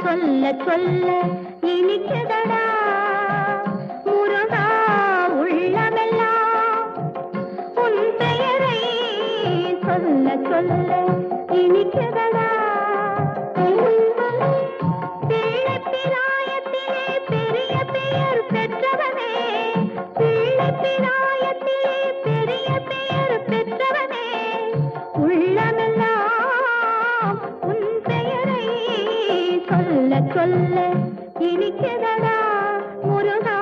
சொல்ல சொல்ல இனிக்குதடா முருகா உள்ளமெல்லாம் உன் பெயரை சொல்ல சொல்ல இனிக்குதடா பிள்ளை பிராயத்திலே பெரிய பெயர் பெற்றவனே பிள்ளை பிராயத்திலே பெரிய பெயர் பெற்றவனே உள்ளமெல்லாம் உன் பெயரை சொல்ல சொல்ல இனிக்குதடா முருகா